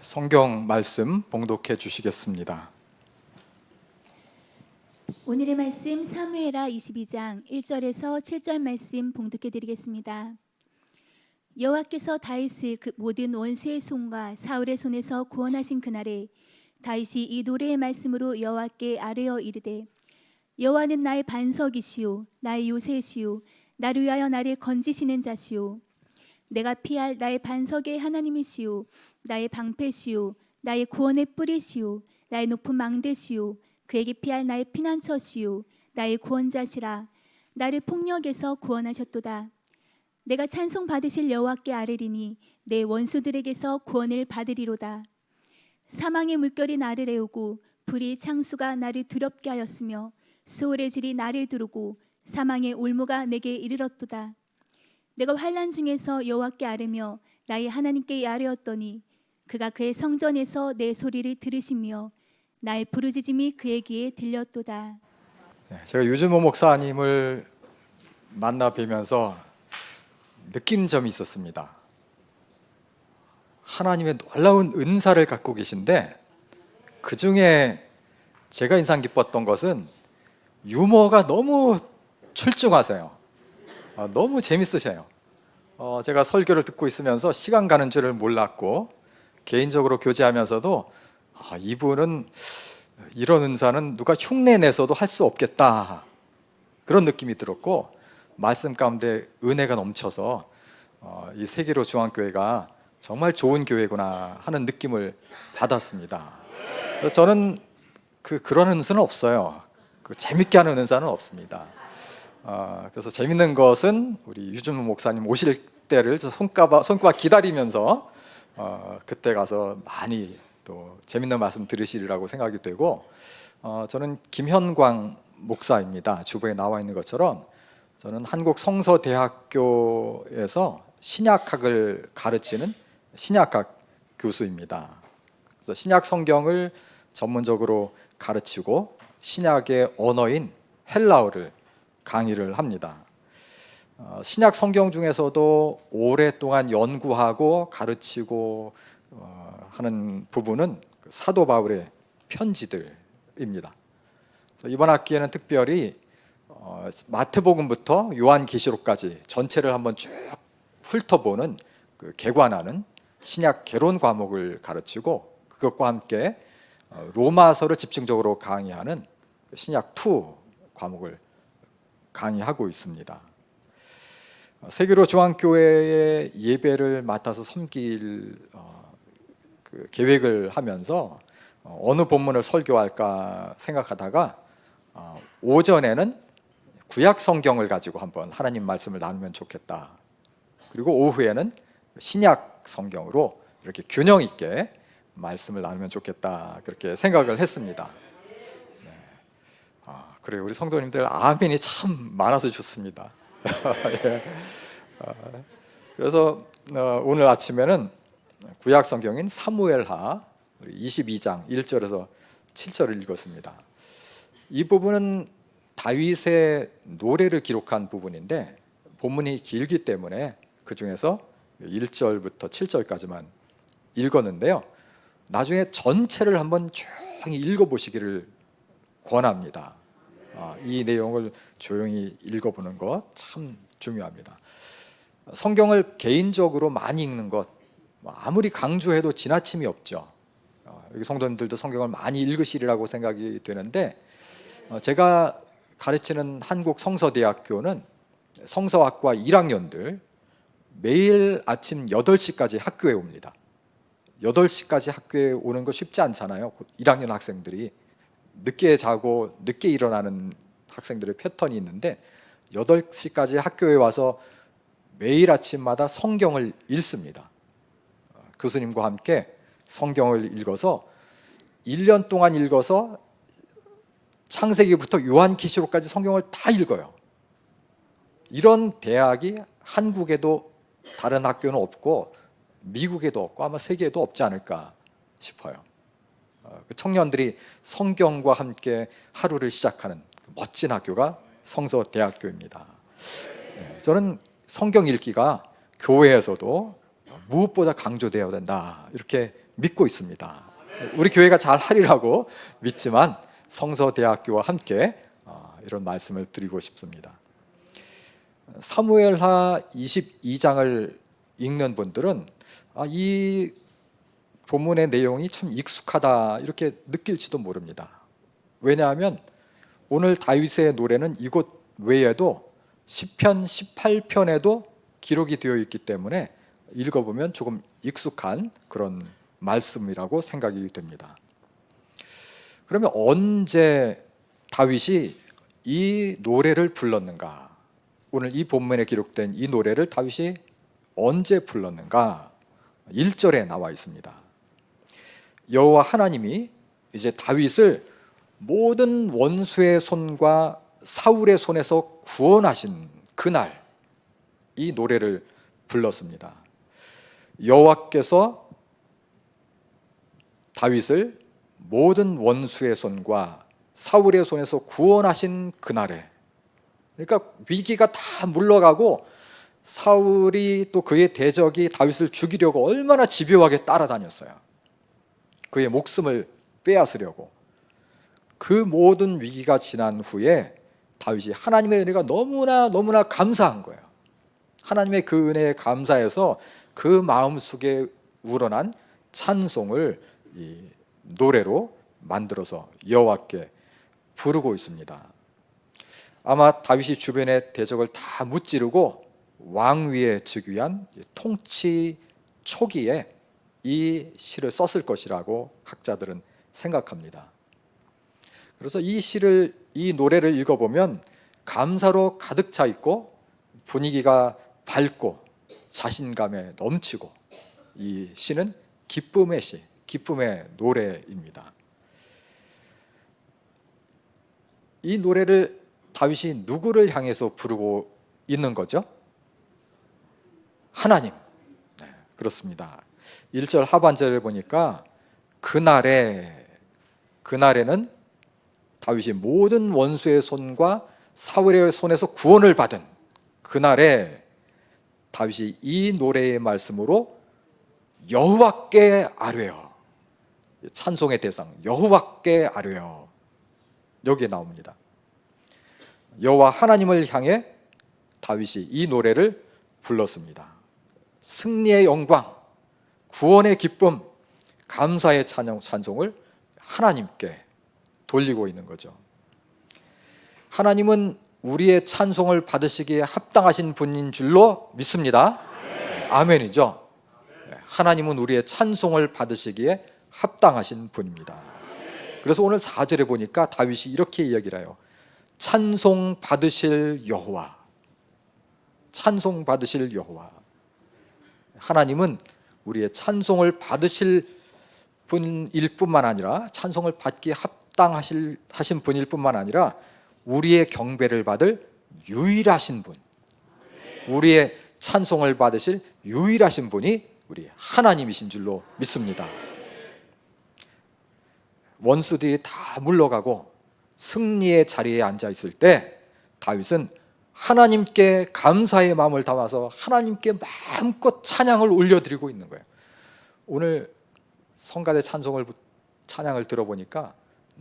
성경 말씀 봉독해 주시겠습니다. 오늘의 말씀 사무엘하 22장 1절에서 7절 말씀 봉독해 드리겠습니다. 여호와께서 다윗을 그 모든 원수의 손과 사울의 손에서 구원하신 그날에 다윗이 이 노래의 말씀으로 여호와께 아뢰어 이르되 여호와는 나의 반석이시오 나의 요새시오 나를 위하여 나를 건지시는 자시오 내가 피할 나의 반석의 하나님이시오 나의 방패시오 나의 구원의 뿌리시오 나의 높은 망대시오 그에게 피할 나의 피난처시오 나의 구원자시라 나를 폭력에서 구원하셨도다 내가 찬송 받으실 여호와께 아뢰리니 내 원수들에게서 구원을 받으리로다 사망의 물결이 나를 애우고 불의 창수가 나를 두렵게 하였으며 수월의 줄이 나를 두르고 사망의 올무가 내게 이르렀도다 내가 환난 중에서 여호와께 아뢰며 나의 하나님께 아뢰었더니 그가 그의 성전에서 내 소리를 들으시며 나의 부르짖음이 그의 귀에 들렸도다. 제가 유진모 목사님을 만나 뵈면서 느낀 점이 있었습니다. 하나님의 놀라운 은사를 갖고 계신데 그 중에 제가 인상 깊었던 것은 유머가 너무 출중하세요. 너무 재밌으셔요. 제가 설교를 듣고 있으면서 시간 가는 줄을 몰랐고 개인적으로 교제하면서도 이분은 이런 은사는 누가 흉내내서도 할 수 없겠다 그런 느낌이 들었고 말씀 가운데 은혜가 넘쳐서 이 세계로 중앙교회가 정말 좋은 교회구나 하는 느낌을 받았습니다. 저는 그런 은사는 없어요. 재밌게 하는 은사는 없습니다. 그래서 재밌는 것은 우리 유준모 목사님 오실 때를 손꼽아 기다리면서 그때 가서 많이 또 재밌는 말씀 들으시리라고 생각이 되고 저는 김현광 목사입니다. 주보에 나와 있는 것처럼 저는 한국 성서대학교에서 신약학을 가르치는 신약학 교수입니다. 그래서 신약 성경을 전문적으로 가르치고 신약의 언어인 헬라어를 강의를 합니다. 신약 성경 중에서도 오랫동안 연구하고 가르치고 하는 부분은 사도 바울의 편지들입니다. 이번 학기에는 특별히 마태복음부터 요한계시록까지 전체를 한번 쭉 훑어보는 개관하는 신약 개론 과목을 가르치고 그것과 함께 로마서를 집중적으로 강의하는 신약 2 과목을 강의하고 있습니다. 세계로 중앙교회의 예배를 맡아서 섬길 계획을 하면서 어느 본문을 설교할까 생각하다가 오전에는 구약 성경을 가지고 한번 하나님 말씀을 나누면 좋겠다. 그리고 오후에는 신약 성경으로 이렇게 균형 있게 말씀을 나누면 좋겠다 그렇게 생각을 했습니다. 그래요. 우리 성도님들 아멘이 참 많아서 좋습니다. 예. 그래서 오늘 아침에는 구약 성경인 사무엘하 22장 1절에서 7절을 읽었습니다. 이 부분은 다윗의 노래를 기록한 부분인데 본문이 길기 때문에 그 중에서 1절부터 7절까지만 읽었는데요. 나중에 전체를 한번 조용히 읽어보시기를 권합니다. 이 내용을 조용히 읽어보는 것 참 중요합니다. 성경을 개인적으로 많이 읽는 것 아무리 강조해도 지나침이 없죠. 여기 성도님들도 성경을 많이 읽으시리라고 생각이 되는데 제가 가르치는 한국 성서대학교는 성서학과 1학년들 매일 아침 8시까지 학교에 옵니다. 8시까지 학교에 오는 거 쉽지 않잖아요. 1학년 학생들이 늦게 자고 늦게 일어나는 학생들의 패턴이 있는데 8시까지 학교에 와서 매일 아침마다 성경을 읽습니다. 교수님과 함께 성경을 읽어서 1년 동안 읽어서 창세기부터 요한계시록까지 성경을 다 읽어요. 이런 대학이 한국에도 다른 학교는 없고 미국에도 없고 아마 세계에도 없지 않을까 싶어요. 청년들이 성경과 함께 하루를 시작하는 멋진 학교가 성서대학교입니다. 저는 성경 읽기가 교회에서도 무엇보다 강조되어야 된다, 이렇게 믿고 있습니다. 우리 교회가 잘 하리라고 믿지만 성서대학교와 함께 이런 말씀을 드리고 싶습니다. 사무엘하 22장을 읽는 분들은 이 본문의 내용이 참 익숙하다 이렇게 느낄지도 모릅니다. 왜냐하면 오늘 다윗의 노래는 이곳 외에도 시편 18편에도 기록이 되어 있기 때문에 읽어보면 조금 익숙한 그런 말씀이라고 생각이 됩니다. 그러면 언제 다윗이 이 노래를 불렀는가? 오늘 이 본문에 기록된 이 노래를 다윗이 언제 불렀는가? 1절에 나와 있습니다. 여호와 하나님이 이제 다윗을 모든 원수의 손과 사울의 손에서 구원하신 그날 이 노래를 불렀습니다. 여호와께서 다윗을 모든 원수의 손과 사울의 손에서 구원하신 그날에, 그러니까 위기가 다 물러가고 사울이 또 그의 대적이 다윗을 죽이려고 얼마나 집요하게 따라다녔어요. 그의 목숨을 빼앗으려고. 그 모든 위기가 지난 후에 다윗이 하나님의 은혜가 너무나 감사한 거예요. 하나님의 그 은혜에 감사해서 그 마음속에 우러난 찬송을 이 노래로 만들어서 여호와께 부르고 있습니다. 아마 다윗이 주변의 대적을 다 무찌르고 왕위에 즉위한 통치 초기에 이 시를 썼을 것이라고 학자들은 생각합니다. 그래서 이 노래를 읽어보면 감사로 가득 차 있고 분위기가 밝고 자신감에 넘치고, 이 시는 기쁨의 시, 기쁨의 노래입니다. 이 노래를 다윗이 누구를 향해서 부르고 있는 거죠? 하나님. 네, 그렇습니다. 1절 하반절을 보니까 그날에는 다윗이 모든 원수의 손과 사울의 손에서 구원을 받은 그날에 다윗이 이 노래의 말씀으로 여호와께 아뢰어, 찬송의 대상 여호와께 아뢰어, 여기에 나옵니다. 여호와 하나님을 향해 다윗이 이 노래를 불렀습니다. 승리의 영광, 구원의 기쁨, 감사의 찬송을 하나님께 돌리고 있는 거죠. 하나님은 우리의 찬송을 받으시기에 합당하신 분인 줄로 믿습니다. 아멘이죠. 하나님은 우리의 찬송을 받으시기에 합당하신 분입니다. 그래서 오늘 4절에 보니까 다윗이 이렇게 이야기를 해요. 찬송 받으실 여호와, 찬송 받으실 여호와. 하나님은 우리의 찬송을 받으실 분일 뿐만 아니라, 찬송을 받기 합당하신 분일 뿐만 아니라 우리의 경배를 받을 유일하신 분, 우리의 찬송을 받으실 유일하신 분이 우리 하나님이신 줄로 믿습니다. 원수들이 다 물러가고 승리의 자리에 앉아 있을 때 다윗은 하나님께 감사의 마음을 담아서 하나님께 마음껏 찬양을 올려드리고 있는 거예요. 오늘 성가대 찬양을 들어보니까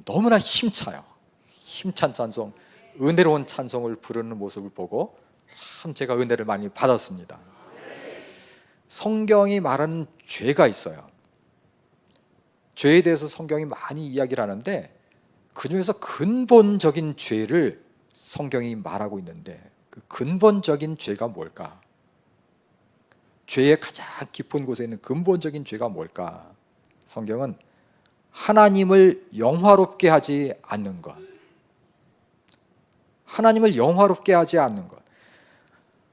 너무나 힘차요. 힘찬 찬송, 은혜로운 찬송을 부르는 모습을 보고 참 제가 은혜를 많이 받았습니다. 성경이 말하는 죄가 있어요. 죄에 대해서 성경이 많이 이야기를 하는데 그 중에서 근본적인 죄를 성경이 말하고 있는데, 그 근본적인 죄가 뭘까? 죄의 가장 깊은 곳에 있는 근본적인 죄가 뭘까? 성경은 하나님을 영화롭게 하지 않는 것, 하나님을 영화롭게 하지 않는 것.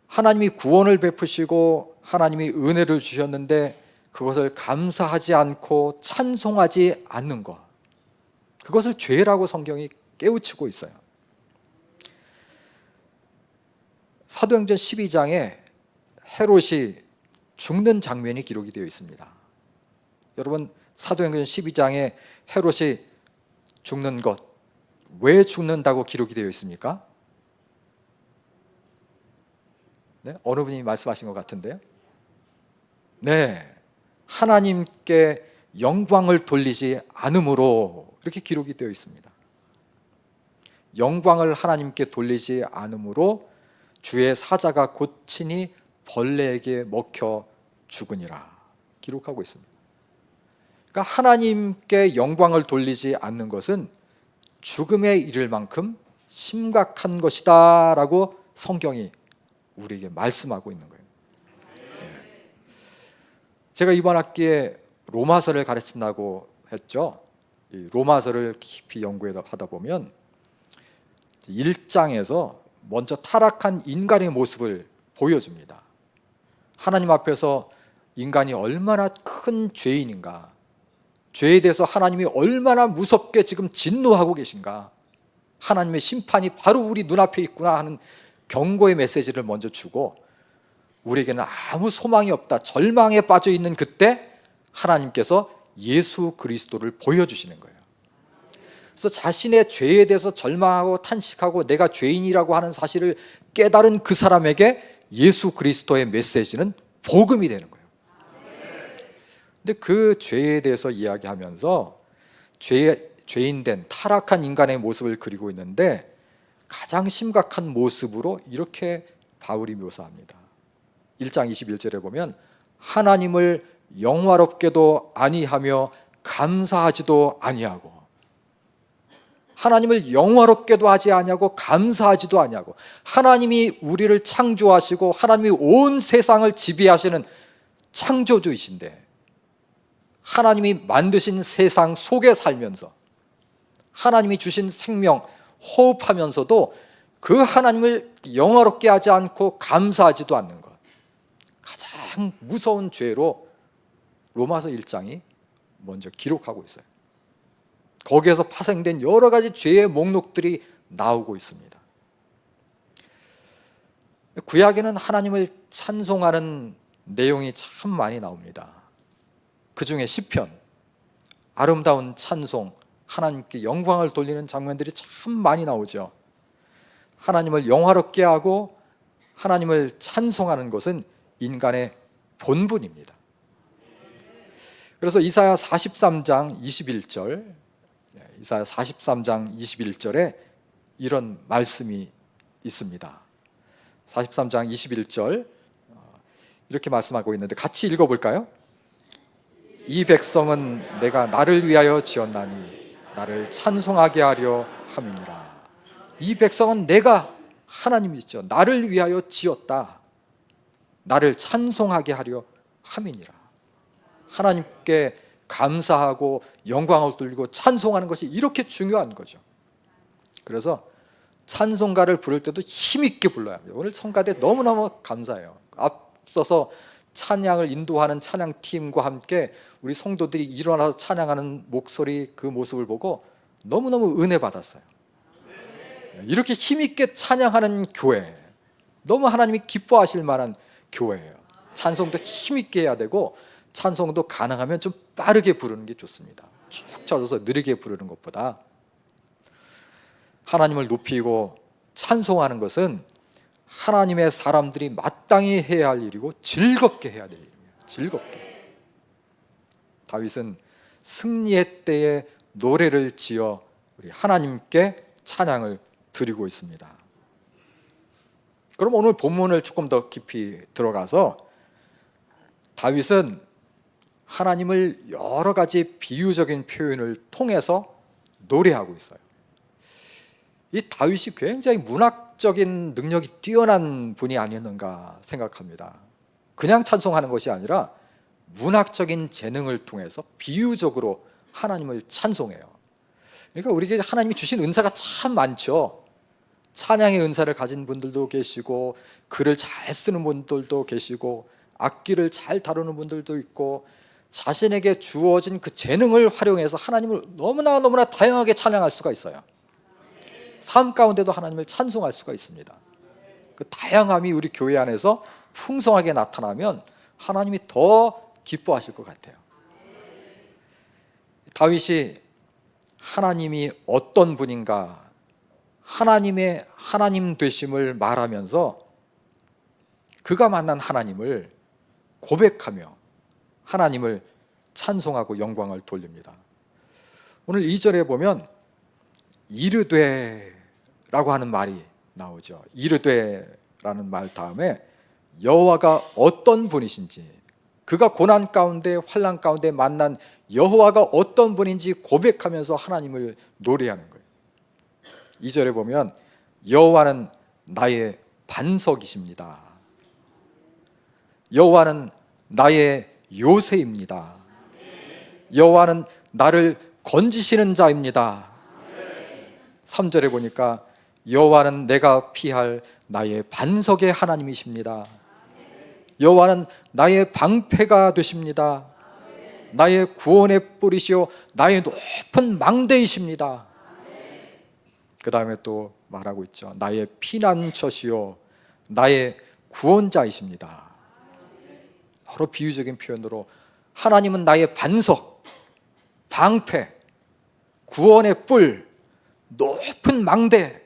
하나님이 구원을 베푸시고 하나님이 은혜를 주셨는데 그것을 감사하지 않고 찬송하지 않는 것, 그것을 죄라고 성경이 깨우치고 있어요. 사도행전 12장에 헤롯이 죽는 장면이 기록이 되어 있습니다. 여러분, 사도행전 12장에 헤롯이 죽는 것, 왜 죽는다고 기록이 되어 있습니까? 네? 어느 분이 말씀하신 것 같은데요? 네, 하나님께 영광을 돌리지 않음으로 이렇게 기록이 되어 있습니다. 영광을 하나님께 돌리지 않음으로 주의 사자가 곧 친히 벌레에게 먹혀 죽으니라 기록하고 있습니다. 그러니까 하나님께 영광을 돌리지 않는 것은 죽음에 이를 만큼 심각한 것이다 라고 성경이 우리에게 말씀하고 있는 거예요. 제가 이번 학기에 로마서를 가르친다고 했죠. 이 로마서를 깊이 연구하다 보면 1장에서 먼저 타락한 인간의 모습을 보여줍니다. 하나님 앞에서 인간이 얼마나 큰 죄인인가, 죄에 대해서 하나님이 얼마나 무섭게 지금 진노하고 계신가, 하나님의 심판이 바로 우리 눈앞에 있구나 하는 경고의 메시지를 먼저 주고, 우리에게는 아무 소망이 없다, 절망에 빠져 있는 그때 하나님께서 예수 그리스도를 보여주시는 거예요. 그래서 자신의 죄에 대해서 절망하고 탄식하고 내가 죄인이라고 하는 사실을 깨달은 그 사람에게 예수 그리스도의 메시지는 복음이 되는 거예요. 근데 그 죄에 대해서 이야기하면서 죄인된 타락한 인간의 모습을 그리고 있는데, 가장 심각한 모습으로 이렇게 바울이 묘사합니다. 1장 21절에 보면 하나님을 영화롭게도 아니하며 감사하지도 아니하고, 하나님을 영화롭게도 하지 아니하고 감사하지도 아니하고, 하나님이 우리를 창조하시고 하나님이 온 세상을 지배하시는 창조주이신데, 하나님이 만드신 세상 속에 살면서 하나님이 주신 생명 호흡하면서도 그 하나님을 영화롭게 하지 않고 감사하지도 않는 것, 가장 무서운 죄로 로마서 1장이 먼저 기록하고 있어요. 거기에서 파생된 여러 가지 죄의 목록들이 나오고 있습니다. 구약에는 하나님을 찬송하는 내용이 참 많이 나옵니다. 그 중에 시편, 아름다운 찬송, 하나님께 영광을 돌리는 장면들이 참 많이 나오죠. 하나님을 영화롭게 하고 하나님을 찬송하는 것은 인간의 본분입니다. 그래서 이사야 43장 21절, 이사야 43장 21절에 이런 말씀이 있습니다. 43장 21절 이렇게 말씀하고 있는데 같이 읽어볼까요? 이 백성은 내가 나를 위하여 지었나니 나를 찬송하게 하려 함이니라. 이 백성은 내가 하나님이죠. 나를 위하여 지었다. 나를 찬송하게 하려 함이니라. 하나님께 감사하고 영광을 돌리고 찬송하는 것이 이렇게 중요한 거죠. 그래서 찬송가를 부를 때도 힘있게 불러야 합니다. 오늘 성가대 너무너무 감사해요. 앞서서 찬양을 인도하는 찬양팀과 함께 우리 성도들이 일어나서 찬양하는 목소리, 그 모습을 보고 너무너무 은혜 받았어요. 이렇게 힘있게 찬양하는 교회, 너무 하나님이 기뻐하실 만한 교회예요. 찬송도 힘있게 해야 되고, 찬송도 가능하면 좀 빠르게 부르는 게 좋습니다. 쭉 쳐져서 느리게 부르는 것보다. 하나님을 높이고 찬송하는 것은 하나님의 사람들이 마땅히 해야 할 일이고 즐겁게 해야 될 일입니다. 즐겁게. 다윗은 승리의 때에 노래를 지어 우리 하나님께 찬양을 드리고 있습니다. 그럼 오늘 본문을 조금 더 깊이 들어가서 다윗은 하나님을 여러 가지 비유적인 표현을 통해서 노래하고 있어요. 이 다윗이 굉장히 문학적인 능력이 뛰어난 분이 아니었는가 생각합니다. 그냥 찬송하는 것이 아니라 문학적인 재능을 통해서 비유적으로 하나님을 찬송해요. 그러니까 우리에게 하나님이 주신 은사가 참 많죠. 찬양의 은사를 가진 분들도 계시고, 글을 잘 쓰는 분들도 계시고, 악기를 잘 다루는 분들도 있고, 자신에게 주어진 그 재능을 활용해서 하나님을 너무나 다양하게 찬양할 수가 있어요. 삶 가운데도 하나님을 찬송할 수가 있습니다. 그 다양함이 우리 교회 안에서 풍성하게 나타나면 하나님이 더 기뻐하실 것 같아요. 다윗이 하나님이 어떤 분인가, 하나님의 하나님 되심을 말하면서 그가 만난 하나님을 고백하며 하나님을 찬송하고 영광을 돌립니다. 오늘 2절에 보면 이르되라고 하는 말이 나오죠. 이르되라는 말 다음에 여호와가 어떤 분이신지, 그가 고난 가운데 환난 가운데 만난 여호와가 어떤 분인지 고백하면서 하나님을 노래하는 거예요. 2절에 보면 여호와는 나의 반석이십니다. 여호와는 나의 요새입니다. 여호와는 나를 건지시는 자입니다. 3절에 보니까 여호와는 내가 피할 나의 반석의 하나님이십니다. 여호와는 나의 방패가 되십니다. 나의 구원의 뿌리시오 나의 높은 망대이십니다. 그 다음에 또 말하고 있죠. 나의 피난처시오 나의 구원자이십니다. 여러 비유적인 표현으로 하나님은 나의 반석, 방패, 구원의 뿔, 높은 망대,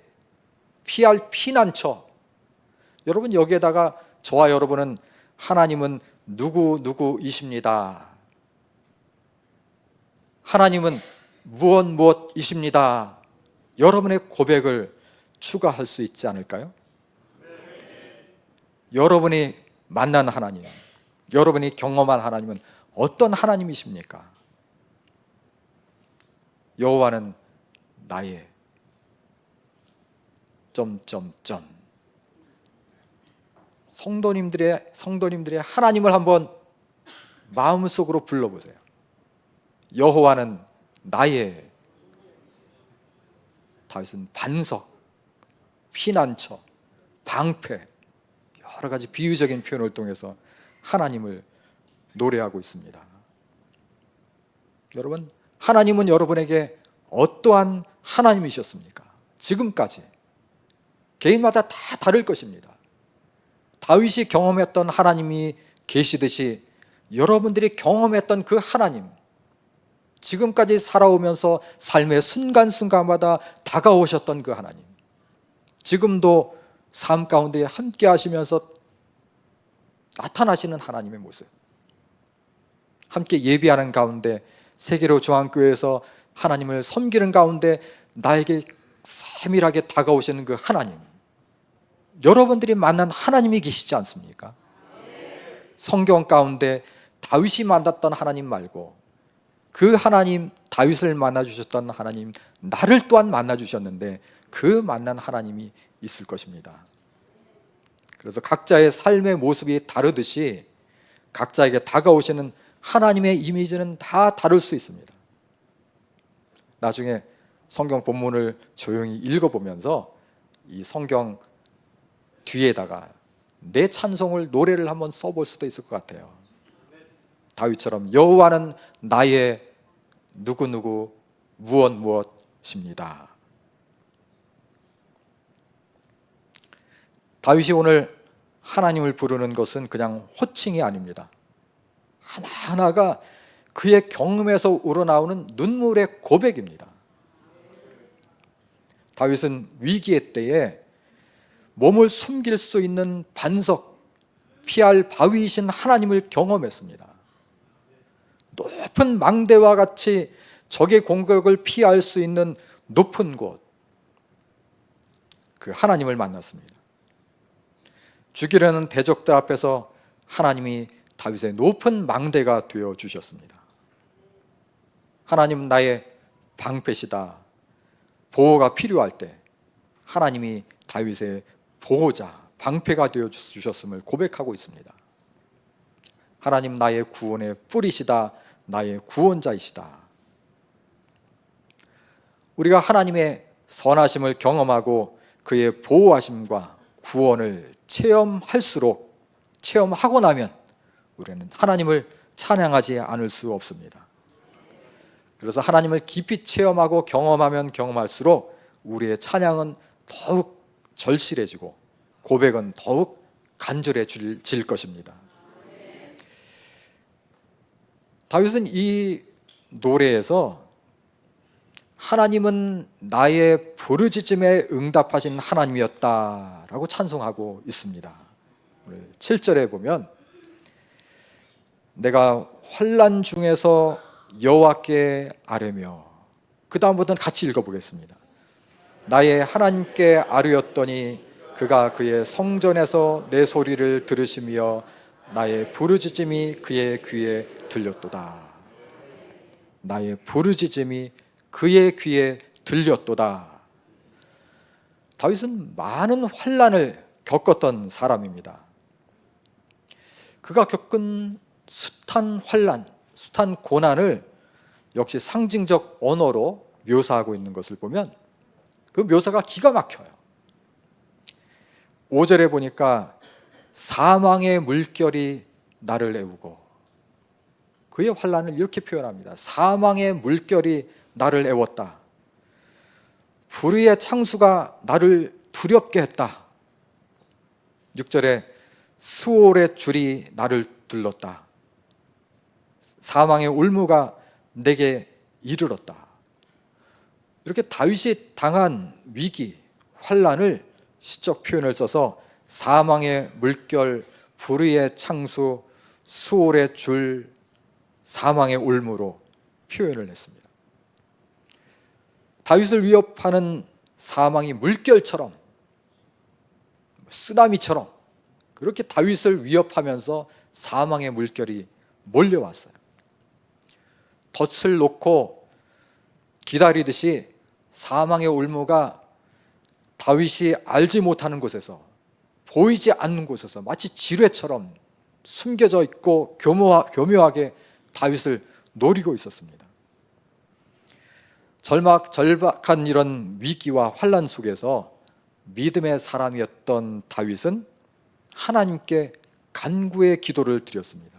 피할 피난처. 여러분, 여기에다가 저와 여러분은 하나님은 누구이십니다. 하나님은 무엇이십니다. 여러분의 고백을 추가할 수 있지 않을까요? 여러분이 만난 하나님, 여러분이 경험한 하나님은 어떤 하나님이십니까? 여호와는 나의 점점점. 성도님들의 하나님을 한번 마음속으로 불러보세요. 여호와는 나의, 다윗은 반석, 피난처, 방패, 여러 가지 비유적인 표현을 통해서 하나님을 노래하고 있습니다. 여러분, 하나님은 여러분에게 어떠한 하나님이셨습니까? 지금까지 개인마다 다 다를 것입니다. 다윗이 경험했던 하나님이 계시듯이 여러분들이 경험했던 그 하나님, 지금까지 살아오면서 삶의 순간순간마다 다가오셨던 그 하나님, 지금도 삶 가운데 함께 하시면서 나타나시는 하나님의 모습, 함께 예배하는 가운데, 세계로 중앙교회에서 하나님을 섬기는 가운데 나에게 세밀하게 다가오시는 그 하나님, 여러분들이 만난 하나님이 계시지 않습니까? 성경 가운데 다윗이 만났던 하나님 말고 그 하나님, 다윗을 만나주셨던 하나님, 나를 또한 만나주셨는데 그 만난 하나님이 있을 것입니다. 그래서 각자의 삶의 모습이 다르듯이 각자에게 다가오시는 하나님의 이미지는 다 다를 수 있습니다. 나중에 성경 본문을 조용히 읽어보면서 이 성경 뒤에다가 내 찬송을, 노래를 한번 써볼 수도 있을 것 같아요. 다윗처럼 여호와는 나의 누구누구 무엇입니다. 다윗이 오늘 하나님을 부르는 것은 그냥 호칭이 아닙니다. 하나하나가 그의 경험에서 우러나오는 눈물의 고백입니다. 다윗은 위기의 때에 몸을 숨길 수 있는 반석, 피할 바위이신 하나님을 경험했습니다. 높은 망대와 같이 적의 공격을 피할 수 있는 높은 곳, 그 하나님을 만났습니다. 죽이려는 대적들 앞에서 하나님이 다윗의 높은 망대가 되어 주셨습니다. 하나님은 나의 방패시다. 보호가 필요할 때 하나님이 다윗의 보호자, 방패가 되어 주셨음을 고백하고 있습니다. 하나님 나의 구원의 뿌리시다. 나의 구원자이시다. 우리가 하나님의 선하심을 경험하고 그의 보호하심과 구원을 체험하고 나면 우리는 하나님을 찬양하지 않을 수 없습니다. 그래서 하나님을 깊이 체험하고 경험하면 경험할수록 우리의 찬양은 더욱 절실해지고 고백은 더욱 간절해질 것입니다. 다윗은 이 노래에서 하나님은 나의 부르짖음에 응답하신 하나님이었다라고 찬송하고 있습니다. 7절에 보면 내가 환난 중에서 여호와께 아뢰며, 그 다음부터는 같이 읽어보겠습니다. 나의 하나님께 아뢰었더니 그가 그의 성전에서 내 소리를 들으시며 나의 부르짖음이 그의 귀에 들렸도다. 나의 부르짖음이 그의 귀에 들렸도다. 다윗은 많은 환난을 겪었던 사람입니다. 그가 겪은 숱한 환난, 숱한 고난을 역시 상징적 언어로 묘사하고 있는 것을 보면 그 묘사가 기가 막혀요. 5절에 보니까 사망의 물결이 나를 애우고, 그의 환난을 이렇게 표현합니다. 사망의 물결이 나를 애웠다. 불의의 창수가 나를 두렵게 했다. 6절에 수월의 줄이 나를 둘렀다. 사망의 올무가 내게 이르렀다. 이렇게 다윗이 당한 위기, 환난을 시적 표현을 써서 사망의 물결, 불의의 창수, 수월의 줄, 사망의 올무로 표현을 했습니다. 다윗을 위협하는 사망이 물결처럼, 쓰나미처럼 그렇게 다윗을 위협하면서 사망의 물결이 몰려왔어요. 덫을 놓고 기다리듯이 사망의 올무가 다윗이 알지 못하는 곳에서, 보이지 않는 곳에서 마치 지뢰처럼 숨겨져 있고 교묘하게 다윗을 노리고 있었습니다. 절박한 이런 위기와 환난 속에서 믿음의 사람이었던 다윗은 하나님께 간구의 기도를 드렸습니다.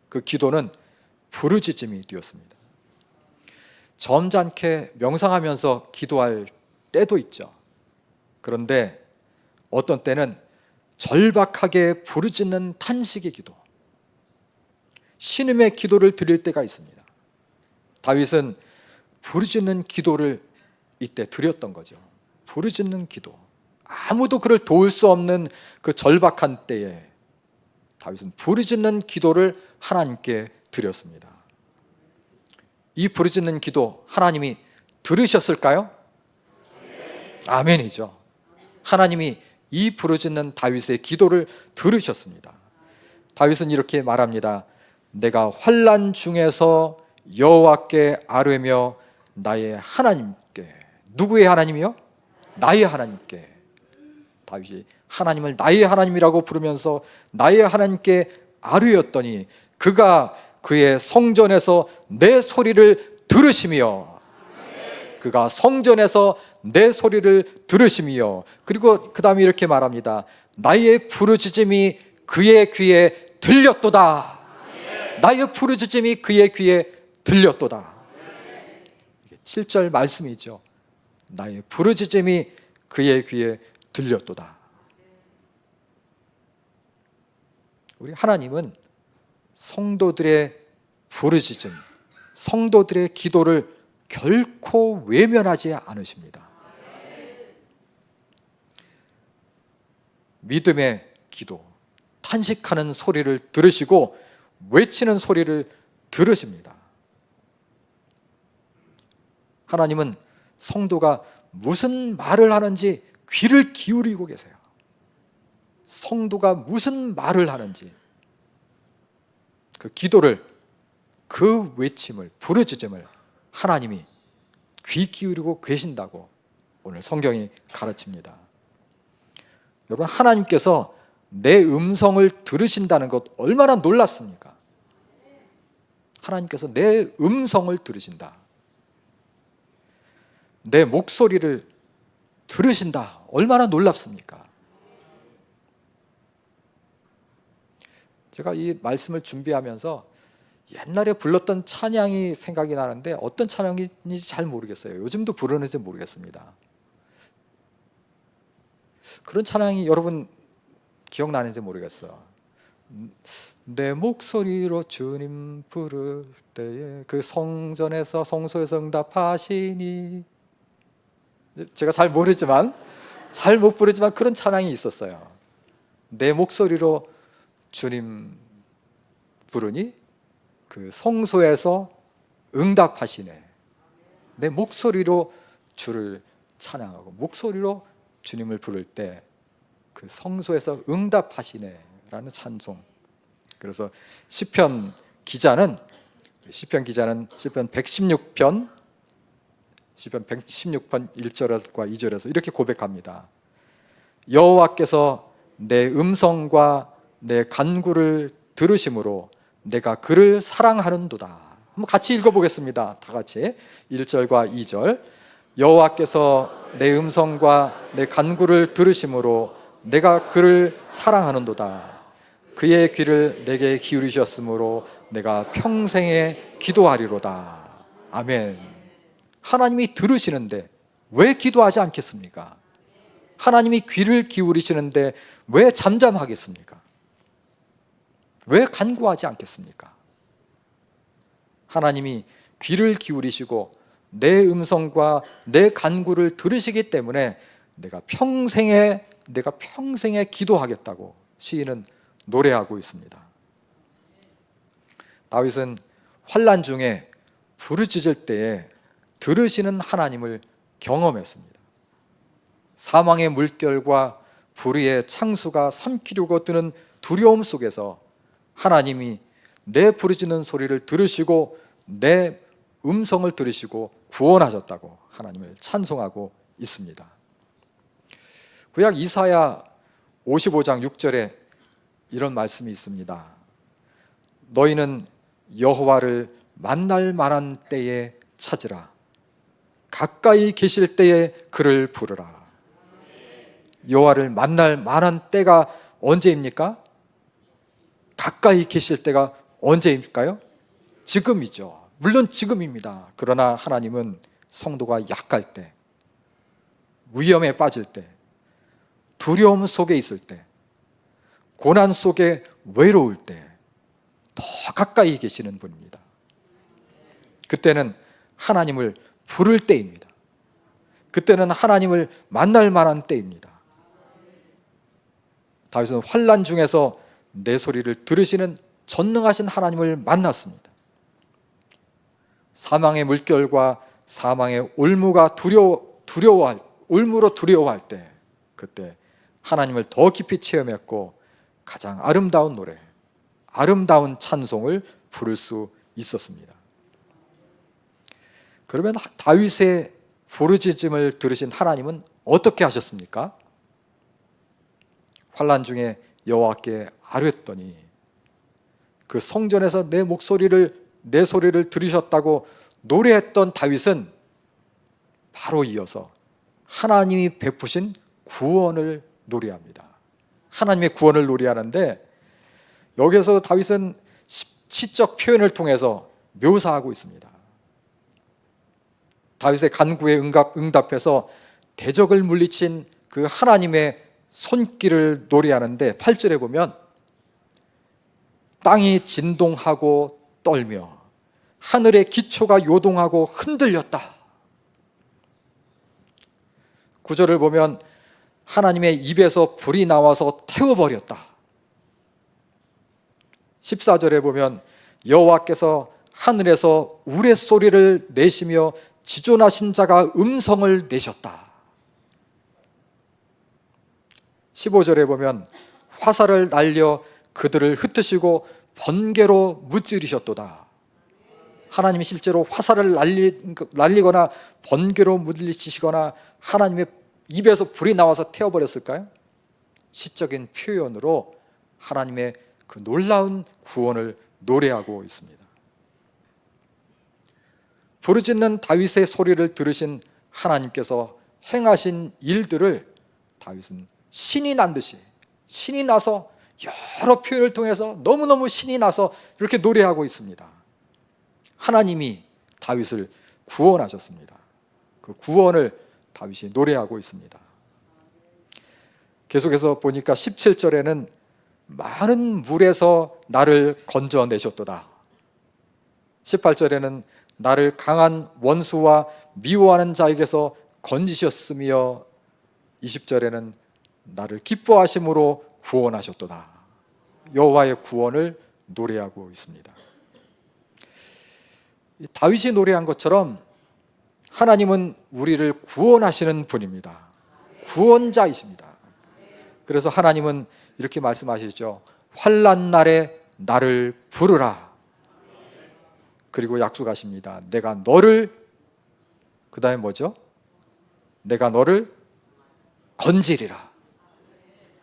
그 기도는 부르짖음이 되었습니다. 점잖게 명상하면서 기도할 때도 있죠. 그런데 어떤 때는 절박하게 부르짖는 탄식의 기도, 신음의 기도를 드릴 때가 있습니다. 다윗은 부르짖는 기도를 이때 드렸던 거죠. 부르짖는 기도, 아무도 그를 도울 수 없는 그 절박한 때에 다윗은 부르짖는 기도를 하나님께 드렸습니다. 이 부르짖는 기도 하나님이 들으셨을까요? 아멘이죠. 하나님이 이 부르짖는 다윗의 기도를 들으셨습니다. 다윗은 이렇게 말합니다. 내가 환난 중에서 여호와께 아뢰며 나의 하나님께, 누구의 하나님이요? 나의 하나님께. 다윗이 하나님을 나의 하나님이라고 부르면서 나의 하나님께 아뢰었더니 그가 그의 성전에서 내 소리를 들으시며, 그가 성전에서 내 소리를 들으시며, 그리고 그 다음에 이렇게 말합니다. 나의 부르짖음이 그의 귀에 들렸도다. 나의 부르짖음이 그의 귀에 들렸도다. 7절 말씀이죠. 나의 부르짖음이 그의 귀에 들렸도다. 우리 하나님은 성도들의 부르짖음, 성도들의 기도를 결코 외면하지 않으십니다. 믿음의 기도, 탄식하는 소리를 들으시고 외치는 소리를 들으십니다. 하나님은 성도가 무슨 말을 하는지 귀를 기울이고 계세요. 성도가 무슨 말을 하는지 그 기도를, 그 외침을, 부르짖음을 하나님이 귀 기울이고 계신다고 오늘 성경이 가르칩니다. 여러분, 하나님께서 내 음성을 들으신다는 것 얼마나 놀랍습니까? 하나님께서 내 음성을 들으신다, 내 목소리를 들으신다, 얼마나 놀랍습니까? 제가 이 말씀을 준비하면서 옛날에 불렀던 찬양이 생각이 나는데 어떤 찬양인지 잘 모르겠어요. 요즘도 부르는지 모르겠습니다. 그런 찬양이 여러분 기억나는지 모르겠어요. 내 목소리로 주님 부를 때에 그 성전에서 성소에서 응답하시니, 제가 잘 모르지만, 잘 못 부르지만 그런 찬양이 있었어요. 내 목소리로 주님 부르니 그 성소에서 응답하시네. 내 목소리로 주를 찬양하고 목소리로 주님을 부를 때 그 성소에서 응답하시네라는 찬송. 그래서 시편 기자는 시편 116편 1절과 2절에서 이렇게 고백합니다. 여호와께서 내 음성과 내 간구를 들으심으로 내가 그를 사랑하는도다. 한번 같이 읽어보겠습니다. 다 같이 1절과 2절. 여호와께서 내 음성과 내 간구를 들으심으로 내가 그를 사랑하는도다. 그의 귀를 내게 기울이셨으므로 내가 평생에 기도하리로다. 아멘. 하나님이 들으시는데 왜 기도하지 않겠습니까? 하나님이 귀를 기울이시는데 왜 잠잠하겠습니까? 왜 간구하지 않겠습니까? 하나님이 귀를 기울이시고 내 음성과 내 간구를 들으시기 때문에 내가 평생에 기도하겠다고 시인은 노래하고 있습니다. 다윗은 환난 중에 부르짖을 때에 들으시는 하나님을 경험했습니다. 사망의 물결과 불의의 창수가 삼키려고 드는 두려움 속에서 하나님이 내 부르짖는 소리를 들으시고 내 음성을 들으시고 구원하셨다고 하나님을 찬송하고 있습니다. 구약 이사야 55장 6절에 이런 말씀이 있습니다. 너희는 여호와를 만날 만한 때에 찾으라. 가까이 계실 때에 그를 부르라. 여호와를 만날 만한 때가 언제입니까? 가까이 계실 때가 언제일까요? 지금이죠. 물론 지금입니다. 그러나 하나님은 성도가 약할 때, 위험에 빠질 때, 두려움 속에 있을 때, 고난 속에 외로울 때 더 가까이 계시는 분입니다. 그때는 하나님을 부를 때입니다. 그때는 하나님을 만날 만한 때입니다. 다윗은 환난 중에서 내 소리를 들으시는 전능하신 하나님을 만났습니다. 사망의 물결과 사망의 올무가 올무로 두려워할 때, 그때 하나님을 더 깊이 체험했고 가장 아름다운 노래, 아름다운 찬송을 부를 수 있었습니다. 그러면 다윗의 부르짖음을 들으신 하나님은 어떻게 하셨습니까? 환난 중에 여호와께 아뢰었더니 그 성전에서 내 소리를 들으셨다고 노래했던 다윗은 바로 이어서 하나님이 베푸신 구원을 노래합니다. 하나님의 구원을 노래하는데 여기서 다윗은 시적 표현을 통해서 묘사하고 있습니다. 다윗의 간구에 응답해서 대적을 물리친 그 하나님의 손길을 노래하는데 8절에 보면 땅이 진동하고 떨며 하늘의 기초가 요동하고 흔들렸다. 9절을 보면 하나님의 입에서 불이 나와서 태워버렸다. 14절에 보면 여호와께서 하늘에서 우레소리를 내시며 지존하신 자가 음성을 내셨다. 15절에 보면 화살을 날려 그들을 흩으시고 번개로 무찌르셨도다. 하나님이 실제로 화살을 날리거나 번개로 무찌르시거나 하나님의 입에서 불이 나와서 태워버렸을까요? 시적인 표현으로 하나님의 그 놀라운 구원을 노래하고 있습니다. 부르짖는 다윗의 소리를 들으신 하나님께서 행하신 일들을 다윗은 신이 난 듯이, 신이 나서 여러 표현을 통해서 너무너무 신이 나서 이렇게 노래하고 있습니다. 하나님이 다윗을 구원하셨습니다. 그 구원을 다윗이 노래하고 있습니다. 계속해서 보니까 17절에는 많은 물에서 나를 건져내셨도다. 18절에는 나를 강한 원수와 미워하는 자에게서 건지셨으며 20절에는 나를 기뻐하심으로 구원하셨도다. 여호와의 구원을 노래하고 있습니다. 다윗이 노래한 것처럼 하나님은 우리를 구원하시는 분입니다. 구원자이십니다. 그래서 하나님은 이렇게 말씀하시죠. 환난 날에 나를 부르라. 그리고 약속하십니다. 내가 너를, 그 다음에 뭐죠? 내가 너를 건지리라.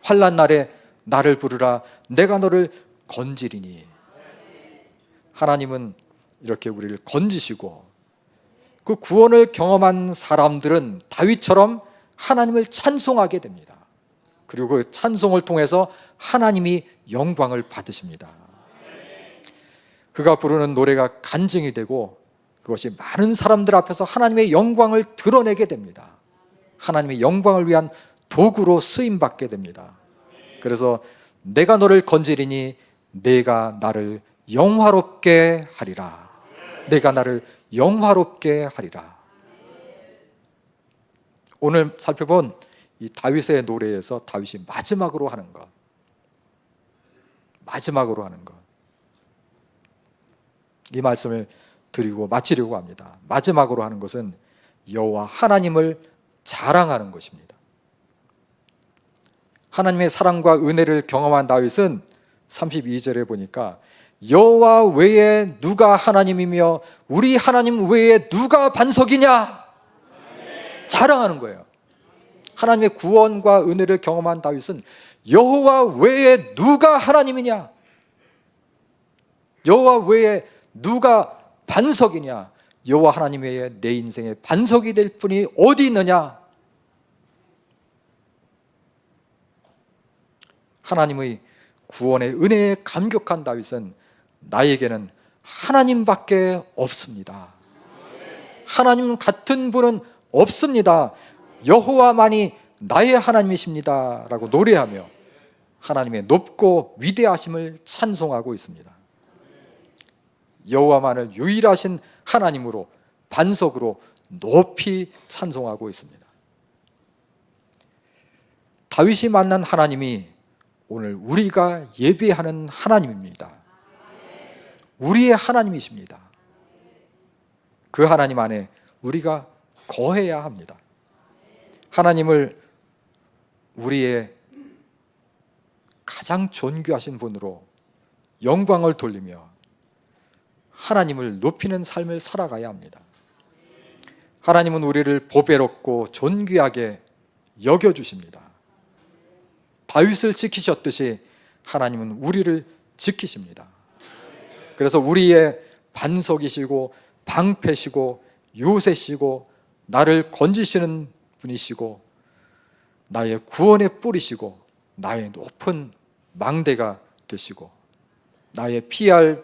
환난 날에 나를 부르라. 내가 너를 건지리니. 하나님은 이렇게 우리를 건지시고, 그 구원을 경험한 사람들은 다윗처럼 하나님을 찬송하게 됩니다. 그리고 그 찬송을 통해서 하나님이 영광을 받으십니다. 그가 부르는 노래가 간증이 되고, 그것이 많은 사람들 앞에서 하나님의 영광을 드러내게 됩니다. 하나님의 영광을 위한 도구로 쓰임받게 됩니다. 그래서 내가 너를 건지리니 내가 나를 영화롭게 하리라. 내가 나를 영화롭게 하리라. 오늘 살펴본 이 다윗의 노래에서 다윗이 마지막으로 하는 것, 이 말씀을 드리고 마치려고 합니다. 마지막으로 하는 것은 여호와 하나님을 자랑하는 것입니다. 하나님의 사랑과 은혜를 경험한 다윗은 32절에 보니까 여호와 외에 누가 하나님이며 우리 하나님 외에 누가 반석이냐? 자랑하는 거예요. 하나님의 구원과 은혜를 경험한 다윗은 여호와 외에 누가 하나님이냐? 여호와 외에 누가 반석이냐? 여호와 하나님 외에 내 인생의 반석이 될 분이 어디 있느냐? 하나님의 구원의 은혜에 감격한 다윗은 나에게는 하나님밖에 없습니다. 하나님 같은 분은 없습니다. 여호와만이 나의 하나님이십니다 라고 노래하며 하나님의 높고 위대하심을 찬송하고 있습니다. 여호와만을 유일하신 하나님으로, 반석으로 높이 찬송하고 있습니다. 다윗이 만난 하나님이 오늘 우리가 예배하는 하나님입니다. 우리의 하나님이십니다. 그 하나님 안에 우리가 거해야 합니다. 하나님을 우리의 가장 존귀하신 분으로 영광을 돌리며 하나님을 높이는 삶을 살아가야 합니다. 하나님은 우리를 보배롭고 존귀하게 여겨주십니다. 다윗을 지키셨듯이 하나님은 우리를 지키십니다. 그래서 우리의 반석이시고 방패시고 요새시고 나를 건지시는 분이시고 나의 구원의 뿌리시고 나의 높은 망대가 되시고 나의 피할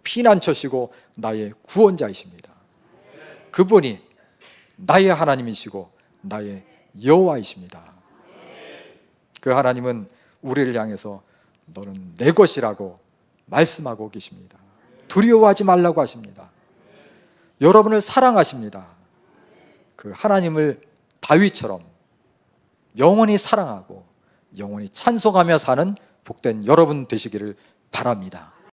피난처시고 나의 구원자이십니다. 그분이 나의 하나님이시고 나의 여호와이십니다. 그 하나님은 우리를 향해서 너는 내 것이라고 말씀하고 계십니다. 두려워하지 말라고 하십니다. 여러분을 사랑하십니다. 그 하나님을 다윗처럼 영원히 사랑하고 영원히 찬송하며 사는 복된 여러분 되시기를 바랍니다.